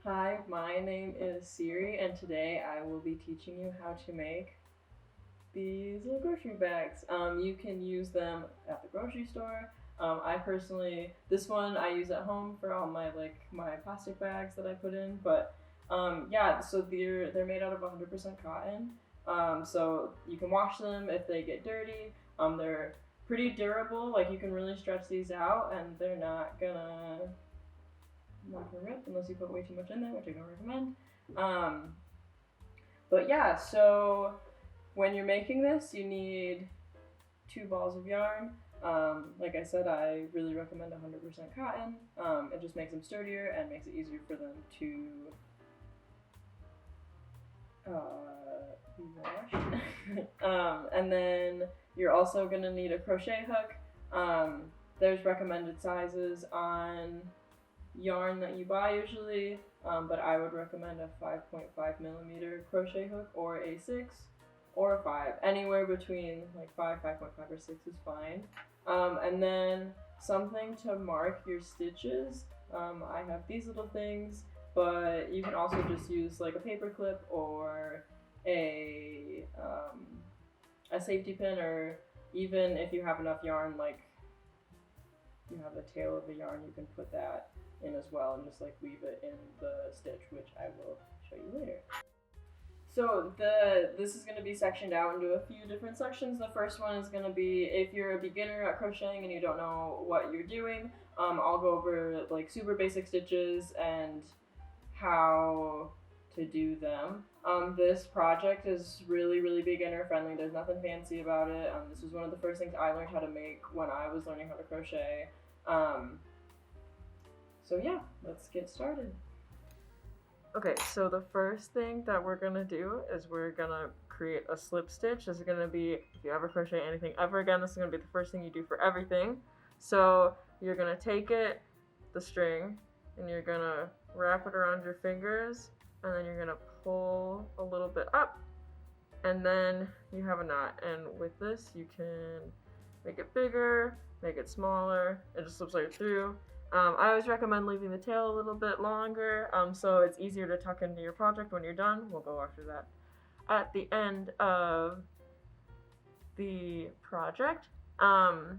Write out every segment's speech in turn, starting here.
Hi, my name is Siri, and today I will be teaching you how to make these little grocery bags. You can use them at the grocery store. I personally, this one I use at home for all my my plastic bags that I put in. But yeah, so they're made out of 100% cotton. So you can wash them if they get dirty. They're pretty durable. Like you can really stretch these out, and they're not gonna rip unless you put way too much in there, which I don't recommend. Um, but yeah, so when you're making this, you need 2 balls of yarn. Like I said, I really recommend 100% cotton. It just makes them sturdier and makes it easier for them to be washed. And then you're also gonna need a crochet hook. There's recommended sizes on yarn that you buy usually, but I would recommend a 5.5mm crochet hook or a 6 or a 5. Anywhere between like 5, 5.5, or 6 is fine. And then something to mark your stitches. I have these little things, but you can also just use like a paper clip or a safety pin, or even if you have enough yarn, like you have the tail of the yarn, you can put that in as well and just like weave it in the stitch, which I will show you later. So this is going to be sectioned out into a few different sections. The first one is going to be if you're a beginner at crocheting and you don't know what you're doing. I'll go over like super basic stitches and how to do them. This project is really beginner friendly. There's nothing fancy about it. This was one of the first things I learned how to make when I was learning how to crochet. So yeah, let's get started. Okay, so the first thing that we're gonna do is we're gonna create a slip stitch. This is gonna be, if you ever crochet anything ever again, this is gonna be the first thing you do for everything. So you're gonna take it, the string, and you're gonna wrap it around your fingers, and then you're gonna pull a little bit up, and then you have a knot. And with this, you can make it bigger, make it smaller, it just slips right through. I always recommend leaving the tail a little bit longer, so it's easier to tuck into your project when you're done. We'll go after that at the end of the project. But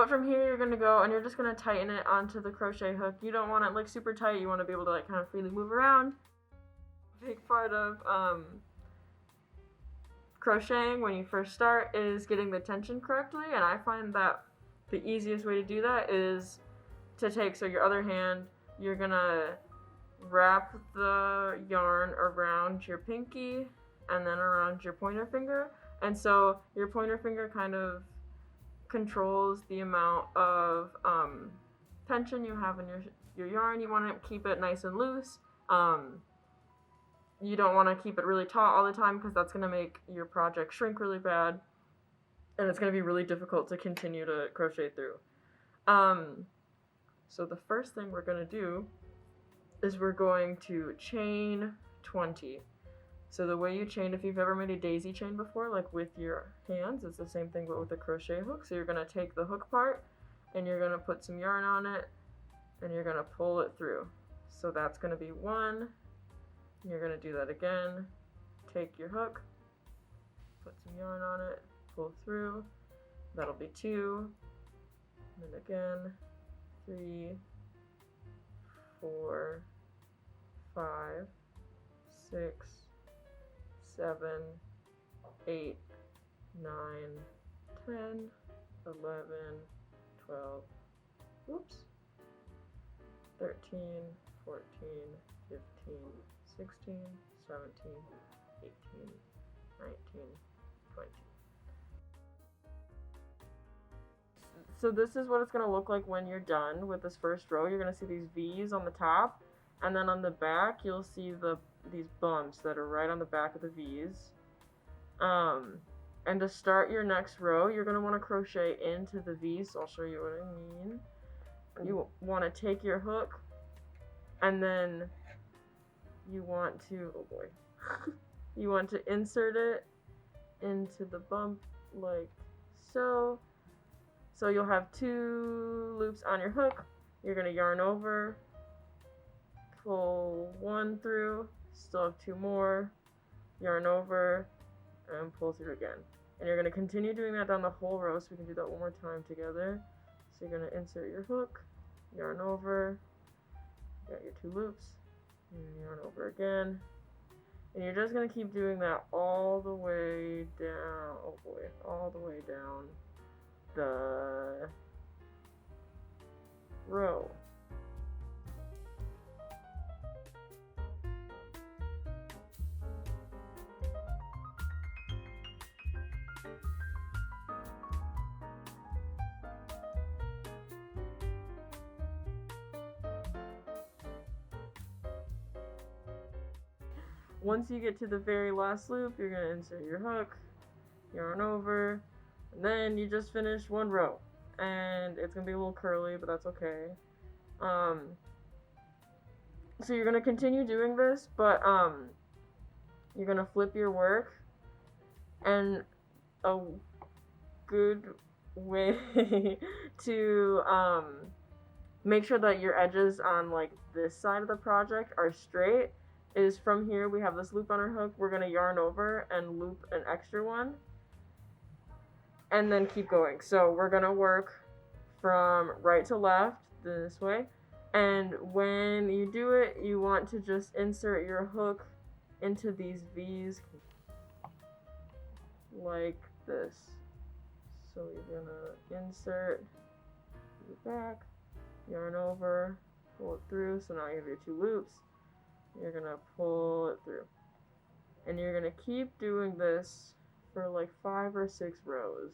from here you're gonna go and you're just gonna tighten it onto the crochet hook. You don't want it like super tight, you want to be able to like kind of freely move around. A big part of crocheting when you first start is getting the tension correctly, and I find that the easiest way to do that is to take, so your other hand, you're gonna wrap the yarn around your pinky and then around your pointer finger, and so your pointer finger kind of controls the amount of tension you have in your yarn. You want to keep it nice and loose. You don't want to keep it really taut all the time because that's going to make your project shrink really bad, and it's going to be really difficult to continue to crochet through. So the first thing we're going to do is we're going to chain 20. So the way you chain, if you've ever made a daisy chain before, like with your hands, it's the same thing but with a crochet hook. So you're going to take the hook part and you're going to put some yarn on it and you're going to pull it through. So that's going to be 1. You're going to do that again. Take your hook, put some yarn on it, pull through. That'll be 2. And then again, 3, 4, 5, 6, 7, 8, 9, 10, 11, 12, oops, 13, 14, 15, 16, 17, 18, 19, 20. So this is what it's going to look like when you're done with this first row. You're going to see these V's on the top, and then on the back you'll see these bumps that are right on the back of the V's. And to start your next row, you're going to want to crochet into the V's. So I'll show you what I mean. You want to take your hook, and then you want to, oh boy, you want to insert it into the bump like so. So you'll have 2 loops on your hook. You're going to yarn over, pull one through, still have two more, yarn over, and pull through again. And you're going to continue doing that down the whole row, so we can do that one more time together. So you're going to insert your hook, yarn over, got your two loops, and yarn over again. And you're just going to keep doing that all the way down, oh boy, all the way down the row. Once you get to the very last loop, you're going to insert your hook, yarn over, and then you just finish one row. And it's going to be a little curly, but that's okay. So you're going to continue doing this, but you're going to flip your work, and a good way to make sure that your edges on like this side of the project are straight is from here. We have this loop on our hook, we're going to yarn over and loop an extra one, and then keep going. So we're going to work from right to left this way, and when you do it, you want to just insert your hook into these V's like this. So you're going to insert the back, yarn over, pull it through, so now you have your two loops. You're going to pull it through. And you're going to keep doing this for like 5 or 6 rows.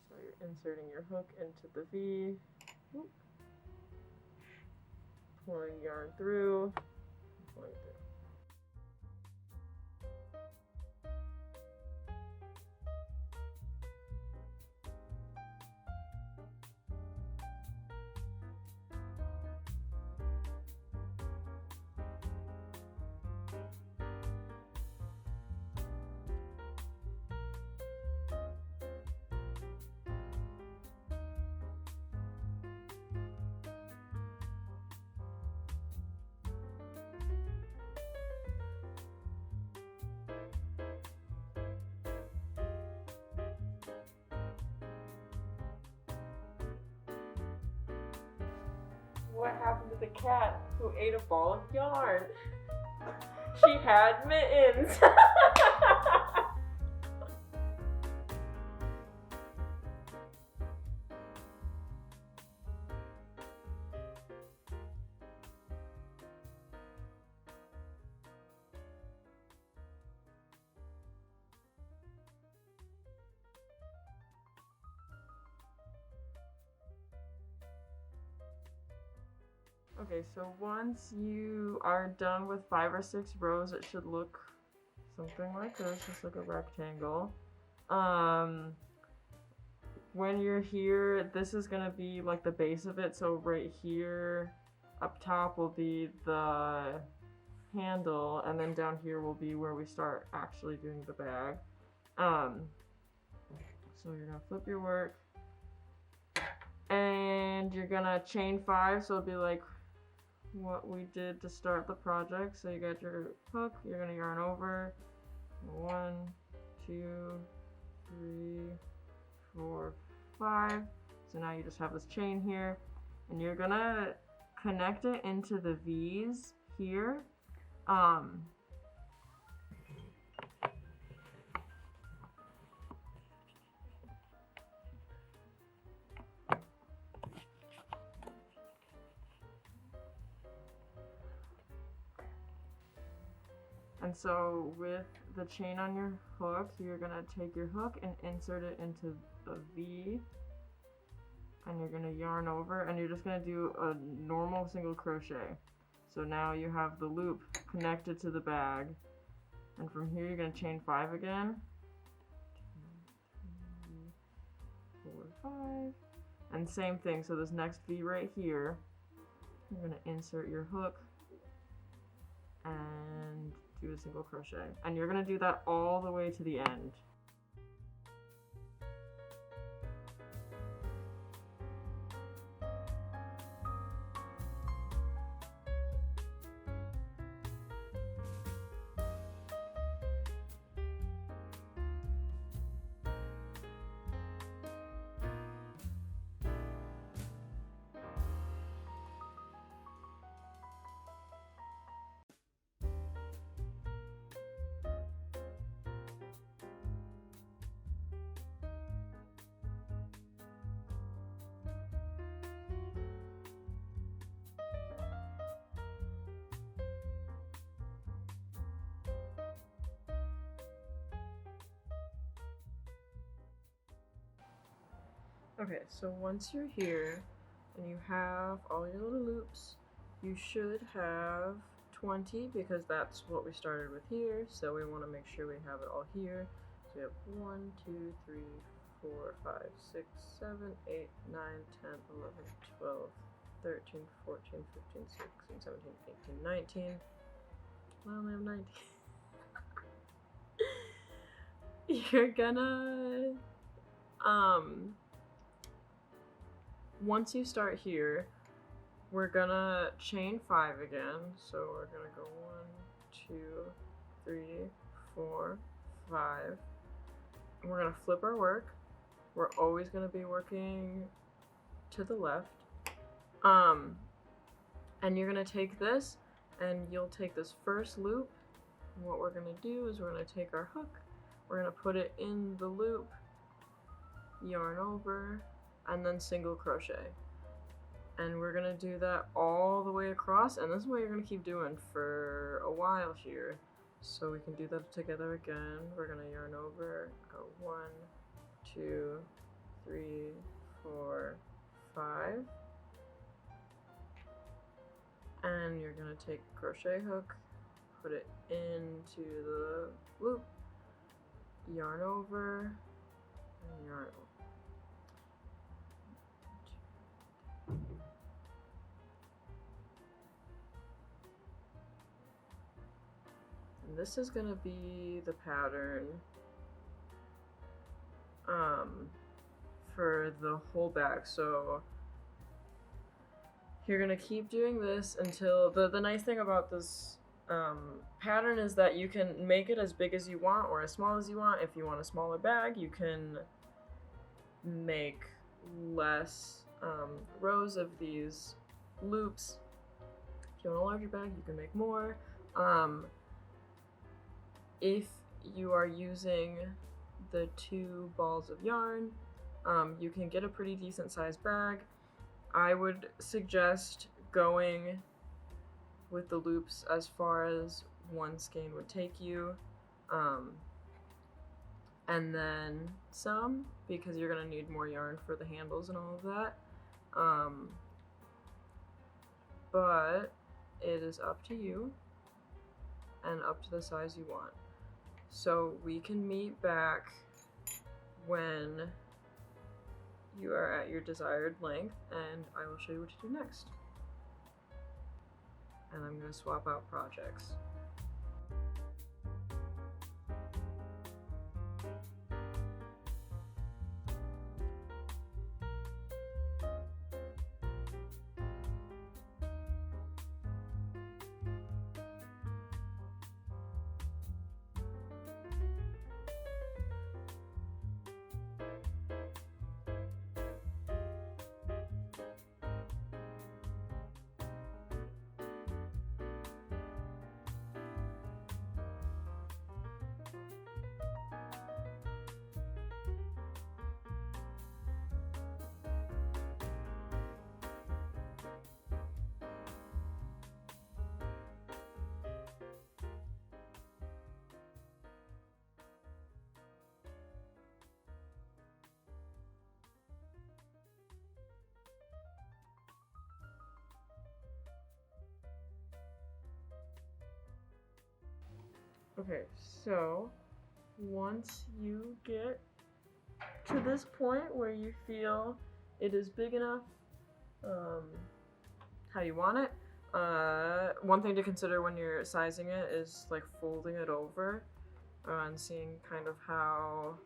So you're inserting your hook into the V, pulling yarn through, pulling through. What happened to the cat who ate a ball of yarn? She had mittens. Okay, so once you are done with 5 or 6 rows, it should look something like this, just like a rectangle. When you're here, this is gonna be like the base of it, so right here up top will be the handle, and then down here will be where we start actually doing the bag. So you're gonna flip your work, and you're gonna chain 5, so it'll be like what we did to start the project. So you got your hook, you're gonna yarn over 1, 2, 3, 4, 5. So now you just have this chain here, and you're gonna connect it into the V's here. And so with the chain on your hook, you're gonna take your hook and insert it into the V, and you're gonna yarn over, and you're just gonna do a normal single crochet. So now you have the loop connected to the bag, and from here you're gonna chain 5 again. 2, 3, 4, 5, and same thing. So this next V right here, you're gonna insert your hook and do a single crochet, and you're gonna do that all the way to the end. Okay, so once you're here and you have all your little loops, you should have 20 because that's what we started with here. So we want to make sure we have it all here. So we have 1, 2, 3, 4, 5, 6, 7, 8, 9, 10, 11, 12, 13, 14, 15, 16, 17, 18, 19. I only have 19. You're gonna, once you start here, we're gonna chain 5 again. So we're gonna go 1, 2, 3, 4, 5. And we're gonna flip our work. We're always gonna be working to the left. And you're gonna take this and you'll take this first loop. And what we're gonna do is we're gonna take our hook, we're gonna put it in the loop, yarn over, and then single crochet. And we're gonna do that all the way across, and this is what you're gonna keep doing for a while here. So we can do that together again. We're gonna yarn over, go 1, 2, 3, 4, 5. And you're gonna take a crochet hook, put it into the loop, yarn over, and yarn over. And this is gonna be the pattern for the whole bag. So you're gonna keep doing this until the nice thing about this pattern is that you can make it as big as you want or as small as you want. If you want a smaller bag, you can make less rows of these loops. If you want a larger bag, you can make more. If you are using the 2 balls of yarn, you can get a pretty decent sized bag. I would suggest going with the loops as far as 1 skein would take you, and then some, because you're gonna need more yarn for the handles and all of that. But it is up to you and up to the size you want. So we can meet back when you are at your desired length, and I will show you what to do next. And I'm going to swap out projects. Okay, so once you get to this point where you feel it is big enough how you want it, one thing to consider when you're sizing it is like folding it over and seeing kind of how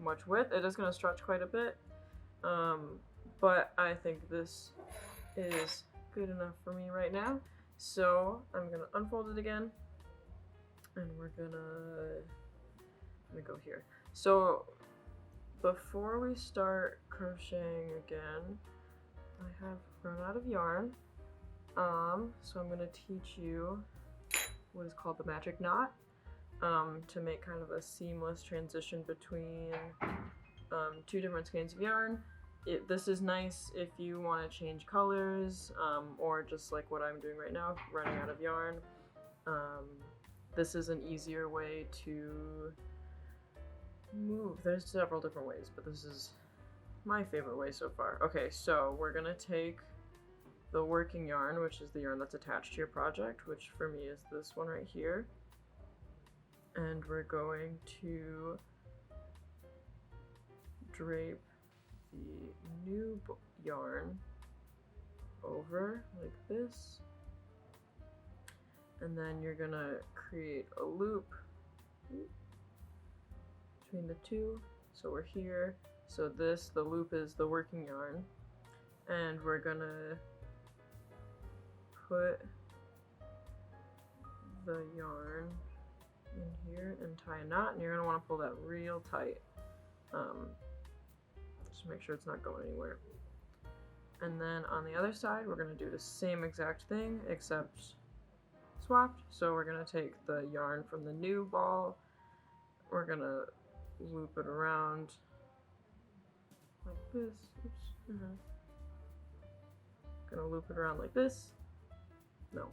much width. It is going to stretch quite a bit, but I think this is good enough for me right now. So I'm going to unfold it again. And we're gonna go here. So before we start crocheting again, I have run out of yarn. So I'm gonna teach you what is called the magic knot, to make kind of a seamless transition between 2 different skeins of yarn. This is nice if you want to change colors, or just like what I'm doing right now, running out of yarn. This is an easier way to move. There's several different ways, but this is my favorite way so far. Okay, so we're gonna take the working yarn, which is the yarn that's attached to your project, which for me is this one right here. And we're going to drape the new yarn over like this. And then you're gonna create a loop between the two. So we're here. So this, the loop is the working yarn. And we're gonna put the yarn in here and tie a knot, and you're gonna wanna pull that real tight. Just make sure it's not going anywhere. And then on the other side, we're gonna do the same exact thing, except swapped. So we're gonna take the yarn from the new ball, we're gonna loop it around like this. Oops. Gonna loop it around like this. No,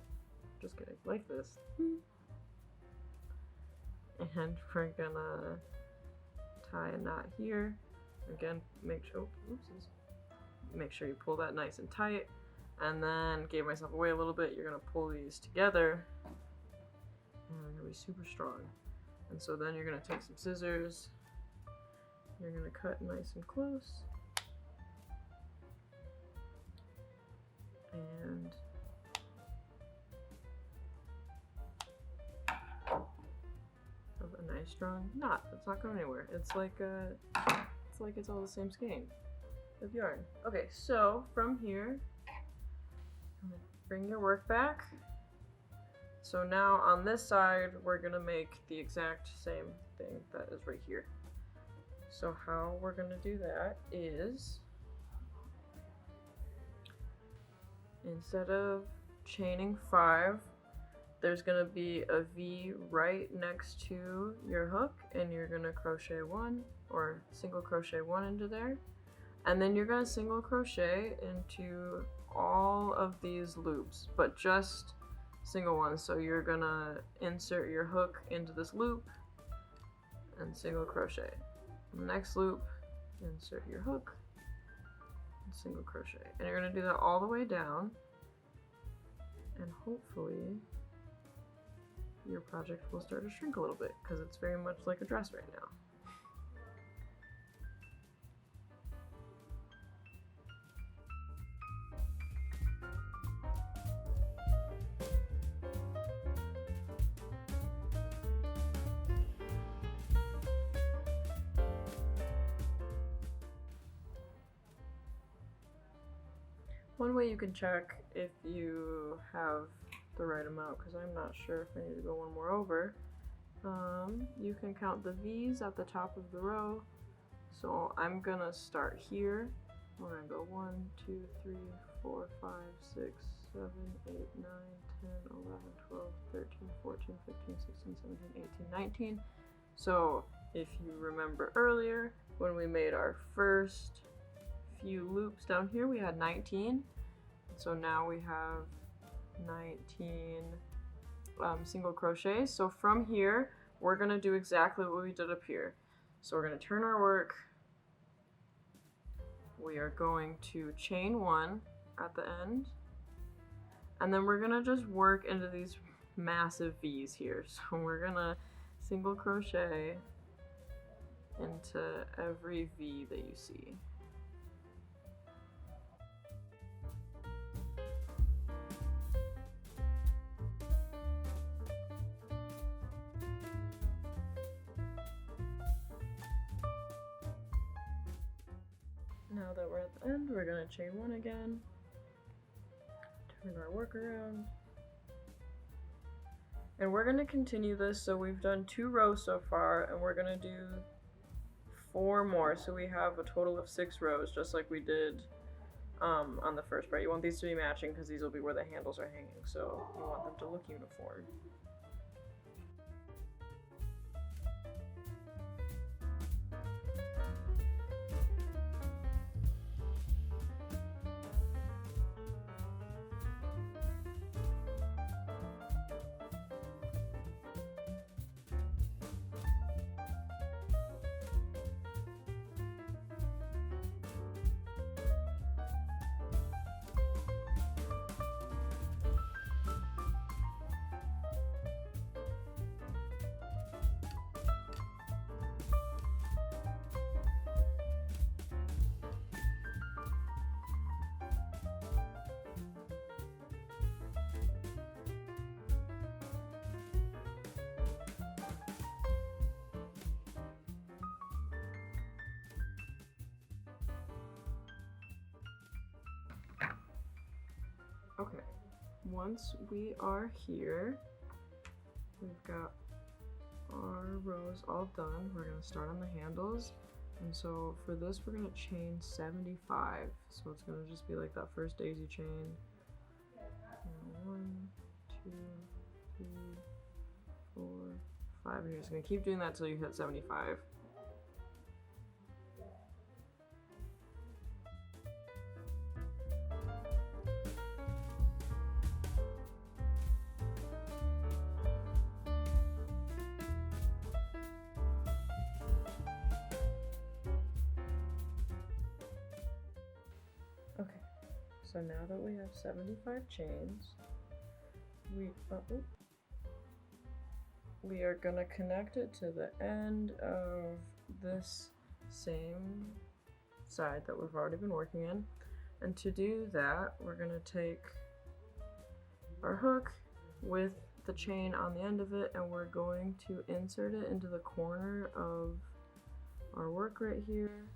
just kidding, like this. And we're gonna tie a knot here. Again, make sure, oopsies. Make sure you pull that nice and tight. And then gave myself away a little bit. You're gonna pull these together, and they're gonna be super strong. And so then you're gonna take some scissors. You're gonna cut nice and close. And have a nice strong knot. It's not going anywhere. It's like it's all the same skein of yarn. Okay, so from here, bring your work back. So now on this side, we're gonna make the exact same thing that is right here. So how we're gonna do that is, instead of chaining 5, there's gonna be a V right next to your hook, and you're gonna crochet 1 or single crochet 1 into there. And then you're gonna single crochet into all of these loops, but just single ones. So you're gonna insert your hook into this loop and single crochet. Next loop, insert your hook and single crochet. And you're gonna do that all the way down, and hopefully your project will start to shrink a little bit, because it's very much like a dress right now. One way you can check if you have the right amount, because I'm not sure if I need to go one more over, you can count the V's at the top of the row. So I'm gonna start here. We're gonna go 1, 2, 3, 4, 5, 6, 7, 8, 9, 10, 11, 12, 13, 14, 15, 16, 17, 18, 19. So if you remember earlier, when we made our first few loops down here, we had 19. So now we have 19 single crochets. So from here, we're gonna do exactly what we did up here. So we're gonna turn our work. We are going to chain 1 at the end, and then we're gonna just work into these massive V's here. So we're gonna single crochet into every V that you see. Now that we're at the end, we're gonna chain 1 again, turn our work around, and we're gonna continue this. So we've done 2 rows so far, and we're gonna do 4 more. So we have a total of 6 rows, just like we did on the first part. You want these to be matching because these will be where the handles are hanging, so you want them to look uniform. once we are here, we've got our rows all done. We're going to start on the handles. And so for this, we're going to chain 75. So it's going to just be like that first daisy chain. 1, 2, 3, 4, 5. You're just going to keep doing that till you hit 75. Okay, so now that we have 75 chains, we are going to connect it to the end of this same side that we've already been working in. And to do that, we're going to take our hook with the chain on the end of it, and we're going to insert it into the corner of our work right here.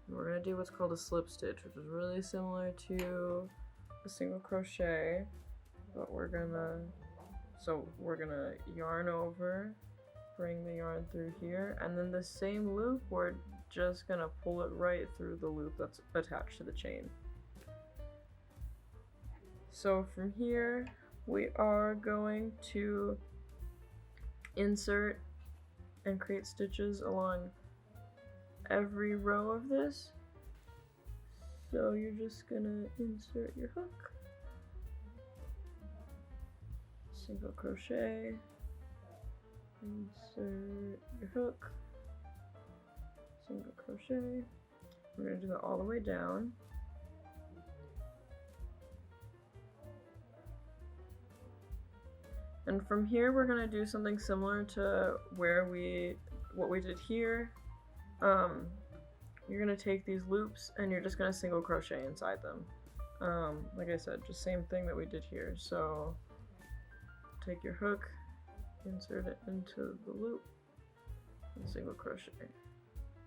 And we're going to do what's called a slip stitch, which is really similar to a single crochet, but we're gonna yarn over, bring the yarn through here, and then the same loop, we're just gonna pull it right through the loop that's attached to the chain. So from here, we are going to insert and create stitches along every row of this. So you're just gonna insert your hook, single crochet, insert your hook, single crochet. We're gonna do that all the way down. And from here, we're gonna do something similar to what we did here. You're gonna take these loops and you're just gonna single crochet inside them. Like I said, just same thing that we did here. So take your hook, insert it into the loop, and single crochet.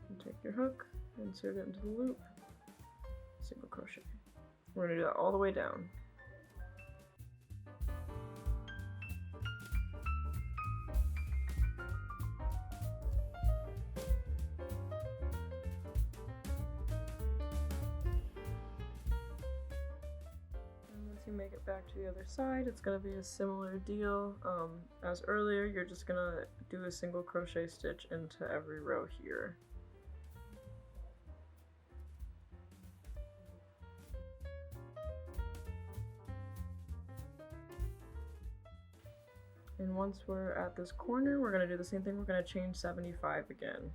And take your hook, insert it into the loop, single crochet. We're gonna do that all the way down. You make it back to the other side, it's going to be a similar deal as earlier. You're just going to do a single crochet stitch into every row here. And once we're at this corner, we're going to do the same thing. We're going to chain 75 again.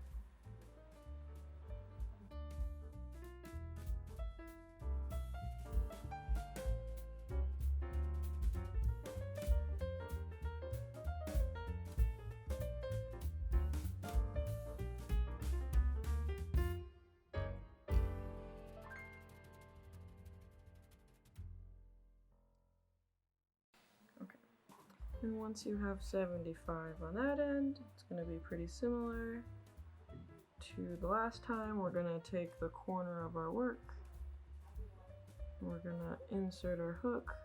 And once you have 75 on that end, it's going to be pretty similar to the last time. We're going to take the corner of our work, we're going to insert our hook,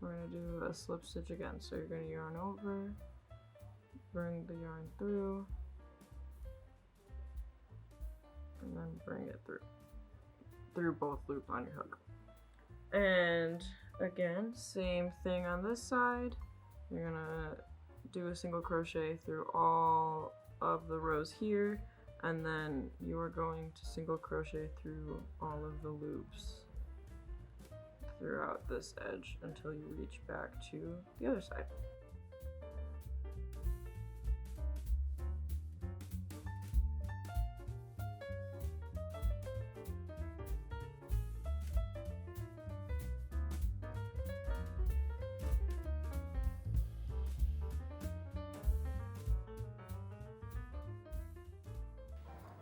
we're going to do a slip stitch again. So you're going to yarn over, bring the yarn through, and then bring it through both loops on your hook. And again, same thing on this side. You're gonna do a single crochet through all of the rows here, and then you are going to single crochet through all of the loops throughout this edge until you reach back to the other side.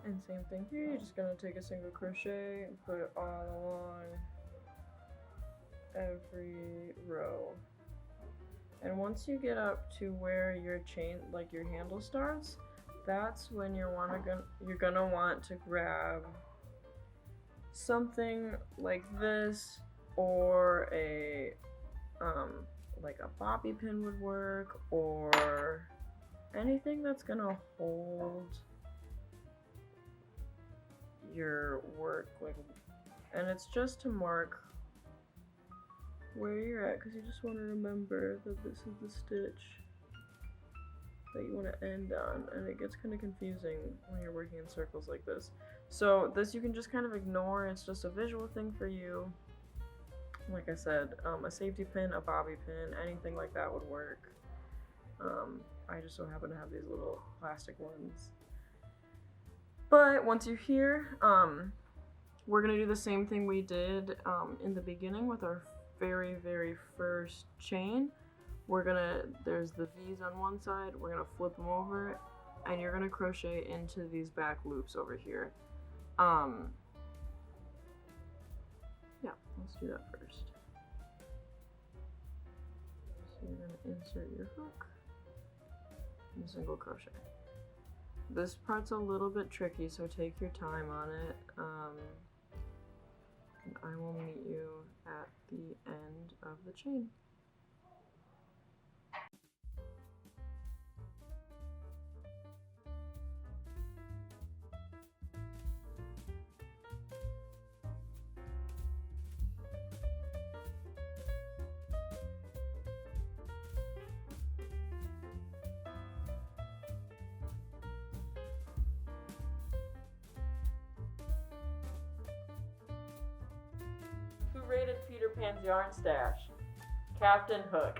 And same thing here, you're just going to take a single crochet and put it all along every row. And once you get up to where your chain, like your handle starts, that's when you're gonna want to grab something like this or a like a bobby pin would work, or anything that's gonna hold your work, like, and it's just to mark where you're at, because you just want to remember that this is the stitch that you want to end on, and it gets kind of confusing when you're working in circles like this. So this you can just kind of ignore, it's just a visual thing for you. Like I said, a safety pin, a bobby pin, anything like that would work. I just so happen to have these little plastic ones. But once you're here, we're gonna do the same thing we did in the beginning with our very first chain. There's the V's on one side, we're gonna flip them over, and you're gonna crochet into these back loops over here. Yeah, let's do that first. So you're gonna insert your hook and single crochet. This part's a little bit tricky, so take your time on it. And I will meet you at the end of the chain. Who rated Peter Pan's yarn stash? Captain Hook.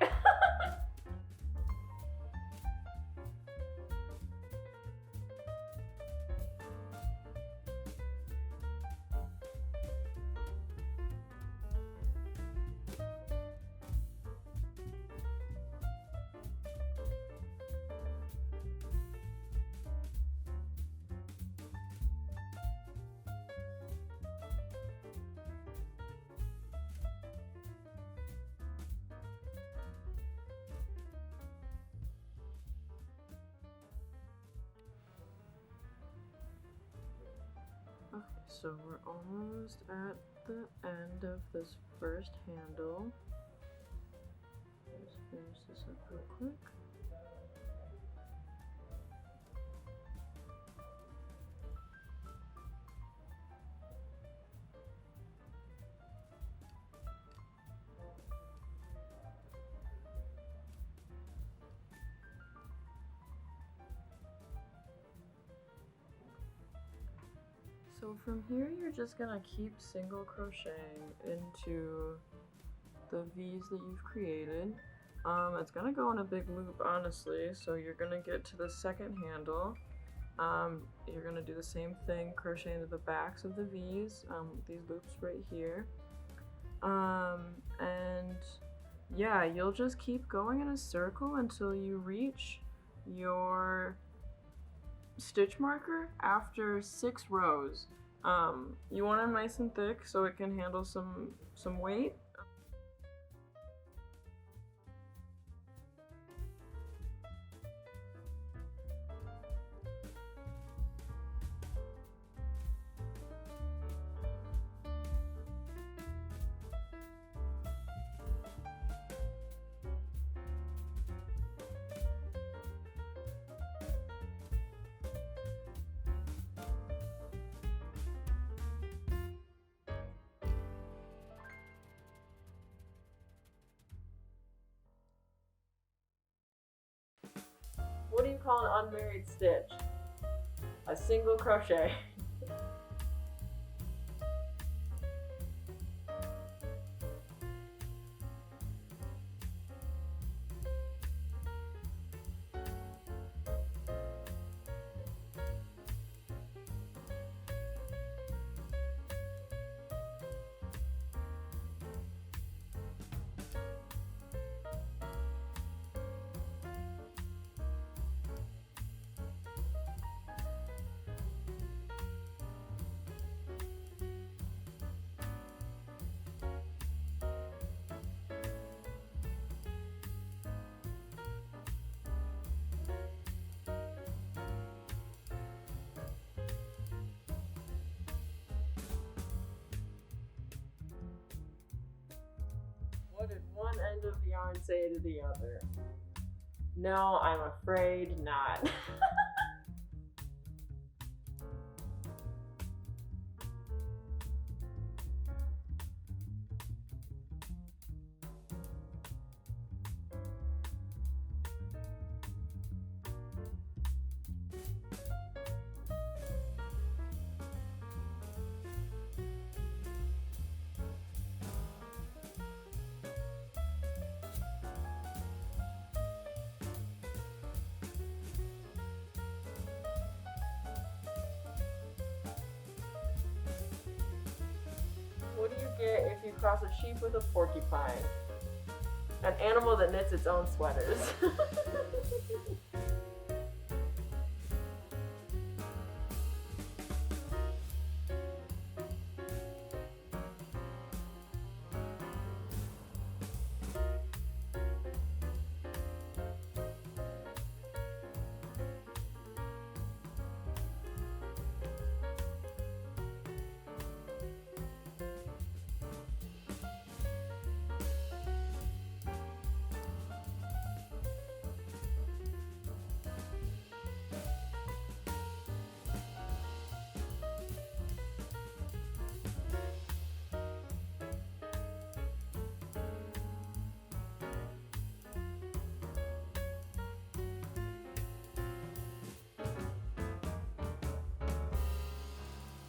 Okay, so we're almost at the end of this first handle. Let's finish this up real quick. So from here, you're just gonna keep single crocheting into the V's that you've created. It's gonna go in a big loop, honestly, so you're gonna get to the second handle. You're gonna do the same thing, crochet into the backs of the V's, these loops right here. And yeah, you'll just keep going in a circle until you reach your stitch marker after 6 rows. You want them nice and thick so it can handle some weight. What do you call an unmarried stitch? A single crochet. What did one end of the yarn say to the other? No, I'm afraid not. What do you get if you cross a sheep with a porcupine? An animal that knits its own sweaters.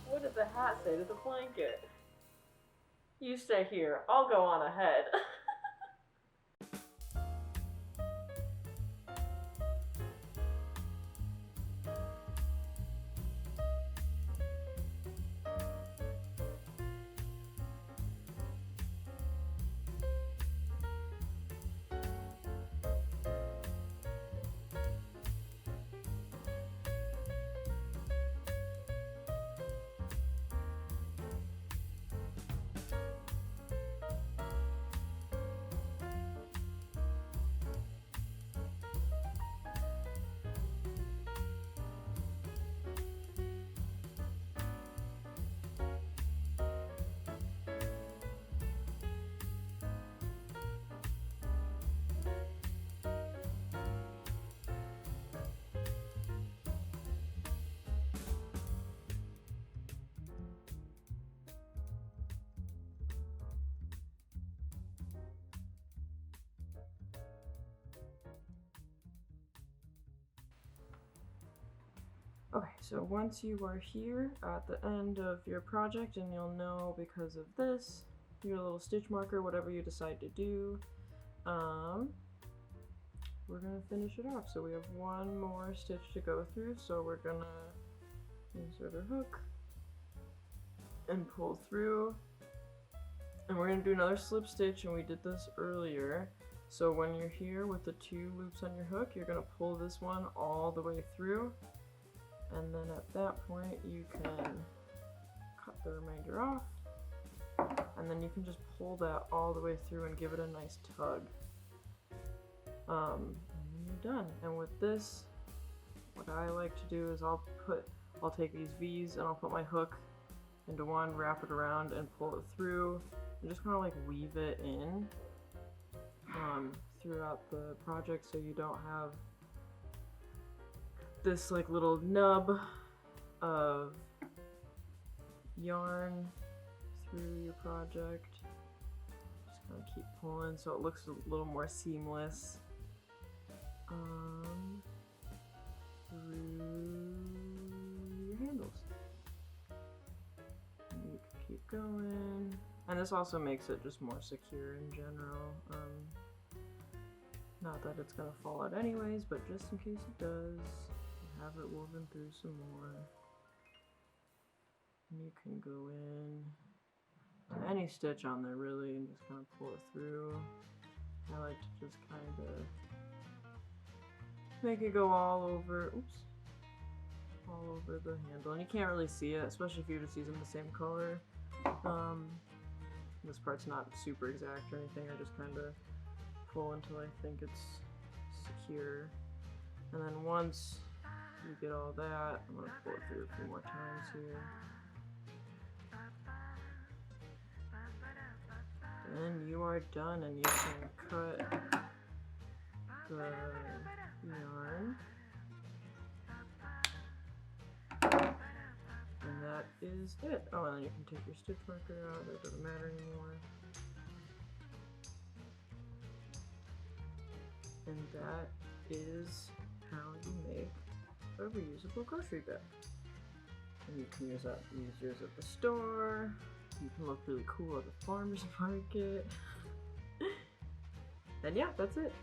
What did the hat say to the blanket? You stay here, I'll go on ahead. Okay, so once you are here at the end of your project, and you'll know because of this, your little stitch marker, whatever you decide to do, we're gonna finish it off. So we have one more stitch to go through, so we're gonna insert a hook and pull through, and we're gonna do another slip stitch, and we did this earlier. So when you're here with the 2 loops on your hook, you're gonna pull this one all the way through. And then at that point you can cut the remainder off, and then you can just pull that all the way through and give it a nice tug. And then you're done. And with this, what I like to do is I'll take these V's and I'll put my hook into one, wrap it around and pull it through, and just kind of like weave it in throughout the project, so you don't have this like little nub of yarn through your project. Just kind of keep pulling so it looks a little more seamless through your handles. And you can keep going, and this also makes it just more secure in general. Not that it's gonna fall out anyways, but just in case it does, have it woven through some more. And you can go in to any stitch on there really and just kind of pull it through. I like to just kind of make it go all over, all over the handle. And you can't really see it, especially if you're just using the same color. This part's not super exact or anything, I just kind of pull until I think it's secure. And then once you get all that, I'm going to pull it through a few more times here. And you are done, and you can cut the yarn. And that is it. Oh, and then you can take your stitch marker out, that doesn't matter anymore. And that is how you make a reusable grocery bag. And you can use yours at the store. You can look really cool at the farmer's market. And yeah, that's it.